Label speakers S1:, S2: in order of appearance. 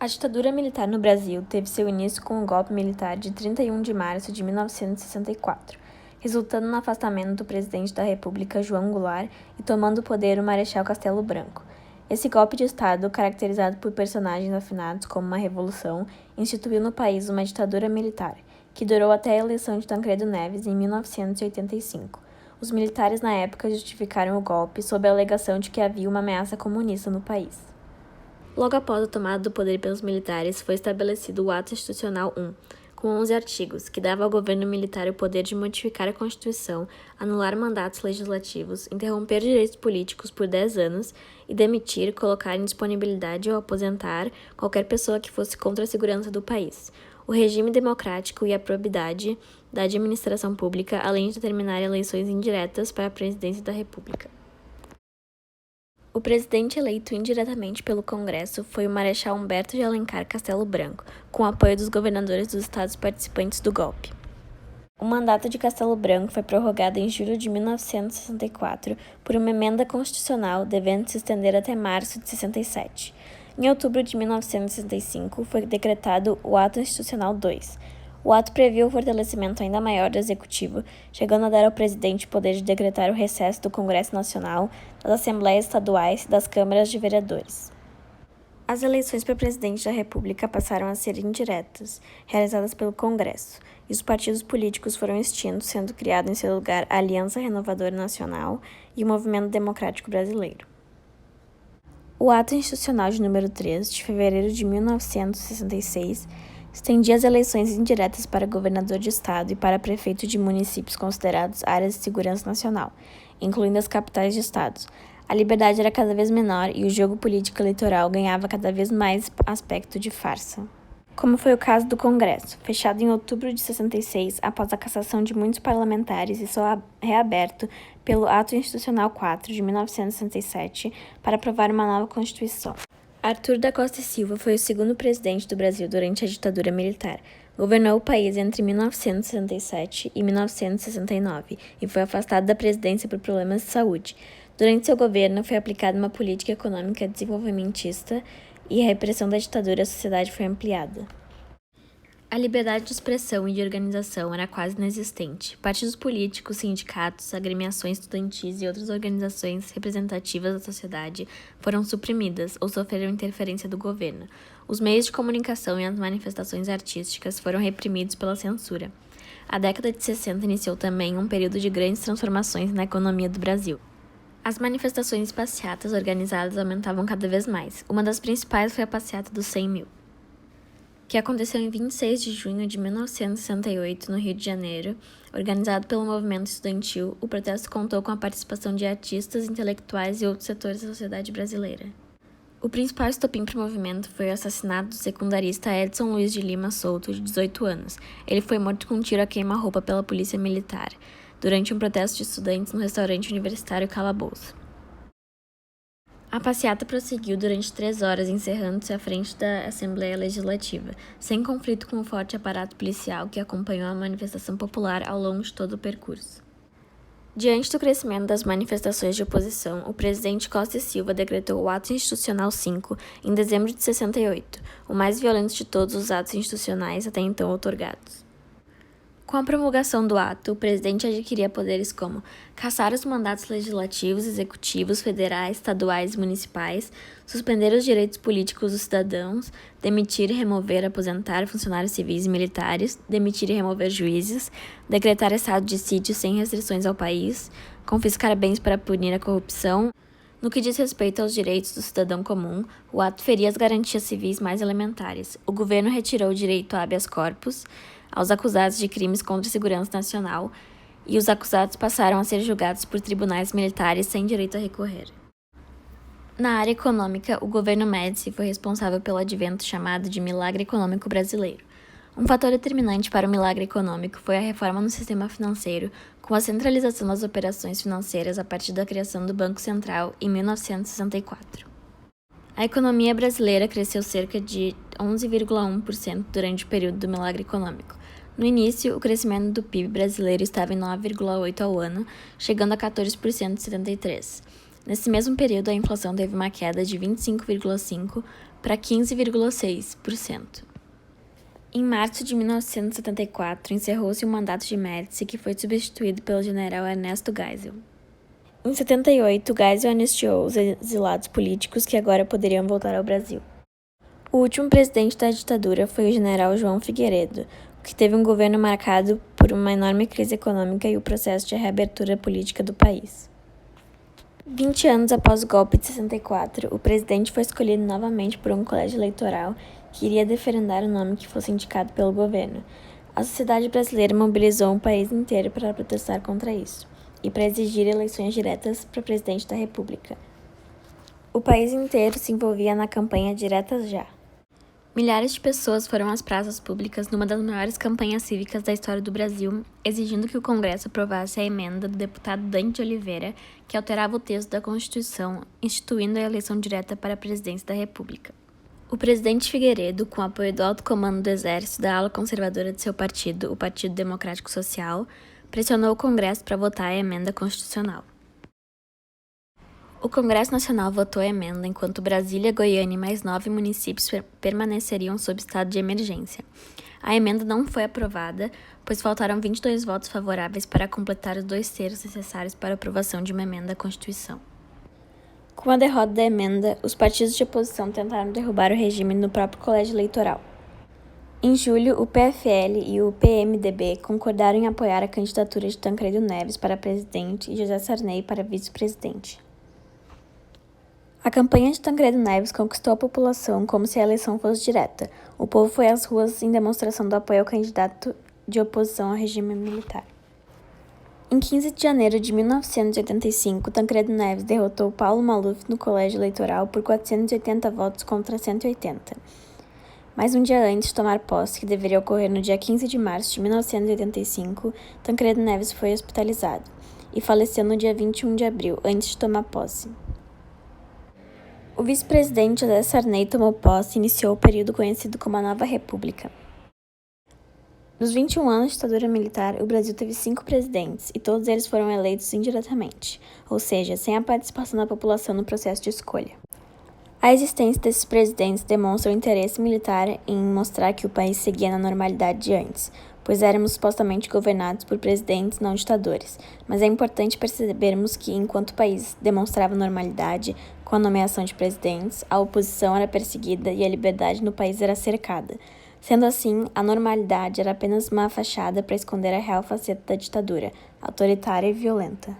S1: A ditadura militar no Brasil teve seu início com o golpe militar de 31 de março de 1964, resultando no afastamento do presidente da República, João Goulart, e tomando o poder o Marechal Castelo Branco. Esse golpe de Estado, caracterizado por personagens afinados como uma revolução, instituiu no país uma ditadura militar, que durou até a eleição de Tancredo Neves em 1985. Os militares na época justificaram o golpe sob a alegação de que havia uma ameaça comunista no país. Logo após a tomada do poder pelos militares, foi estabelecido o Ato Institucional 1, com 11 artigos, que dava ao governo militar o poder de modificar a Constituição, anular mandatos legislativos, interromper direitos políticos por 10 anos e demitir, colocar em disponibilidade ou aposentar qualquer pessoa que fosse contra a segurança do país, o regime democrático e a probidade da administração pública, além de determinar eleições indiretas para a presidência da República. O presidente eleito indiretamente pelo Congresso foi o Marechal Humberto de Alencar Castelo Branco, com o apoio dos governadores dos estados participantes do golpe. O mandato de Castelo Branco foi prorrogado em julho de 1964 por uma emenda constitucional, devendo se estender até março de 67. Em outubro de 1965, foi decretado o Ato Institucional 2. O ato previu o fortalecimento ainda maior do Executivo, chegando a dar ao presidente o poder de decretar o recesso do Congresso Nacional, das Assembleias Estaduais e das Câmaras de Vereadores. As eleições para presidente da República passaram a ser indiretas, realizadas pelo Congresso, e os partidos políticos foram extintos, sendo criado em seu lugar a Aliança Renovadora Nacional e o Movimento Democrático Brasileiro. O Ato Institucional de número 3, de fevereiro de 1966, estendia as eleições indiretas para governador de estado e para prefeito de municípios considerados áreas de segurança nacional, incluindo as capitais de estados. A liberdade era cada vez menor e o jogo político eleitoral ganhava cada vez mais aspecto de farsa. Como foi o caso do Congresso, fechado em outubro de 66 após a cassação de muitos parlamentares e só reaberto pelo Ato Institucional 4 de 1967 para aprovar uma nova Constituição. Arthur da Costa e Silva foi o segundo presidente do Brasil durante a ditadura militar. Governou o país entre 1967 e 1969 e foi afastado da presidência por problemas de saúde. Durante seu governo, foi aplicada uma política econômica desenvolvimentista e a repressão da ditadura à sociedade foi ampliada. A liberdade de expressão e de organização era quase inexistente. Partidos políticos, sindicatos, agremiações estudantis e outras organizações representativas da sociedade foram suprimidas ou sofreram interferência do governo. Os meios de comunicação e as manifestações artísticas foram reprimidos pela censura. A década de 60 iniciou também um período de grandes transformações na economia do Brasil. As manifestações passeatas organizadas aumentavam cada vez mais. Uma das principais foi a passeata dos 100 mil, que aconteceu em 26 de junho de 1968, no Rio de Janeiro. Organizado pelo movimento estudantil, o protesto contou com a participação de artistas, intelectuais e outros setores da sociedade brasileira. O principal estopim para o movimento foi o assassinato do secundarista Edson Luiz de Lima Souto, de 18 anos. Ele foi morto com um tiro a queima-roupa pela polícia militar, durante um protesto de estudantes no restaurante universitário Calabouço. A passeata prosseguiu durante 3 horas, encerrando-se à frente da Assembleia Legislativa, sem conflito com o forte aparato policial que acompanhou a manifestação popular ao longo de todo o percurso. Diante do crescimento das manifestações de oposição, o presidente Costa e Silva decretou o Ato Institucional 5 em dezembro de 68, o mais violento de todos os atos institucionais até então outorgados. Com a promulgação do ato, o presidente adquiria poderes como cassar os mandatos legislativos, executivos, federais, estaduais e municipais, suspender os direitos políticos dos cidadãos, demitir, remover, aposentar funcionários civis e militares, demitir e remover juízes, decretar estado de sítio sem restrições ao país, confiscar bens para punir a corrupção. No que diz respeito aos direitos do cidadão comum, o ato feria as garantias civis mais elementares. O governo retirou o direito a habeas corpus aos acusados de crimes contra a segurança nacional, e os acusados passaram a ser julgados por tribunais militares sem direito a recorrer. Na área econômica, o governo Médici foi responsável pelo advento chamado de milagre econômico brasileiro. Um fator determinante para o milagre econômico foi a reforma no sistema financeiro, com a centralização das operações financeiras a partir da criação do Banco Central em 1964. A economia brasileira cresceu cerca de 11,1% durante o período do milagre econômico. No início, o crescimento do PIB brasileiro estava em 9,8% ao ano, chegando a 14% em 73. Nesse mesmo período, a inflação teve uma queda de 25,5% para 15,6%. Em março de 1974, encerrou-se o mandato de Médici, que foi substituído pelo general Ernesto Geisel. Em 78, Geisel anistiou os exilados políticos que agora poderiam voltar ao Brasil. O último presidente da ditadura foi o general João Figueiredo, que teve um governo marcado por uma enorme crise econômica e o processo de reabertura política do país. 20 anos após o golpe de 64, o presidente foi escolhido novamente por um colégio eleitoral que iria referendar o nome que fosse indicado pelo governo. A sociedade brasileira mobilizou o país inteiro para protestar contra isso e para exigir eleições diretas para presidente da República. O país inteiro se envolvia na campanha Diretas Já. Milhares de pessoas foram às praças públicas numa das maiores campanhas cívicas da história do Brasil, exigindo que o Congresso aprovasse a emenda do deputado Dante de Oliveira, que alterava o texto da Constituição, instituindo a eleição direta para a presidência da República. O presidente Figueiredo, com apoio do alto comando do Exército da ala conservadora de seu partido, o Partido Democrático Social, pressionou o Congresso para votar a emenda constitucional. O Congresso Nacional votou a emenda, enquanto Brasília, Goiânia e mais 9 municípios permaneceriam sob estado de emergência. A emenda não foi aprovada, pois faltaram 22 votos favoráveis para completar os 2/3 necessários para a aprovação de uma emenda à Constituição. Com a derrota da emenda, os partidos de oposição tentaram derrubar o regime no próprio colégio eleitoral. Em julho, o PFL e o PMDB concordaram em apoiar a candidatura de Tancredo Neves para presidente e José Sarney para vice-presidente. A campanha de Tancredo Neves conquistou a população como se a eleição fosse direta. O povo foi às ruas em demonstração do apoio ao candidato de oposição ao regime militar. Em 15 de janeiro de 1985, Tancredo Neves derrotou Paulo Maluf no colégio eleitoral por 480 votos contra 180. Mas um dia antes de tomar posse, que deveria ocorrer no dia 15 de março de 1985, Tancredo Neves foi hospitalizado e faleceu no dia 21 de abril, antes de tomar posse. O vice-presidente José Sarney tomou posse e iniciou o período conhecido como a Nova República. Nos 21 anos de ditadura militar, o Brasil teve 5 presidentes, e todos eles foram eleitos indiretamente, ou seja, sem a participação da população no processo de escolha. A existência desses presidentes demonstra o interesse militar em mostrar que o país seguia na normalidade de antes, pois éramos supostamente governados por presidentes não ditadores, mas é importante percebermos que, enquanto o país demonstrava normalidade com a nomeação de presidentes, a oposição era perseguida e a liberdade no país era cercada. Sendo assim, a normalidade era apenas uma fachada para esconder a real faceta da ditadura, autoritária e violenta.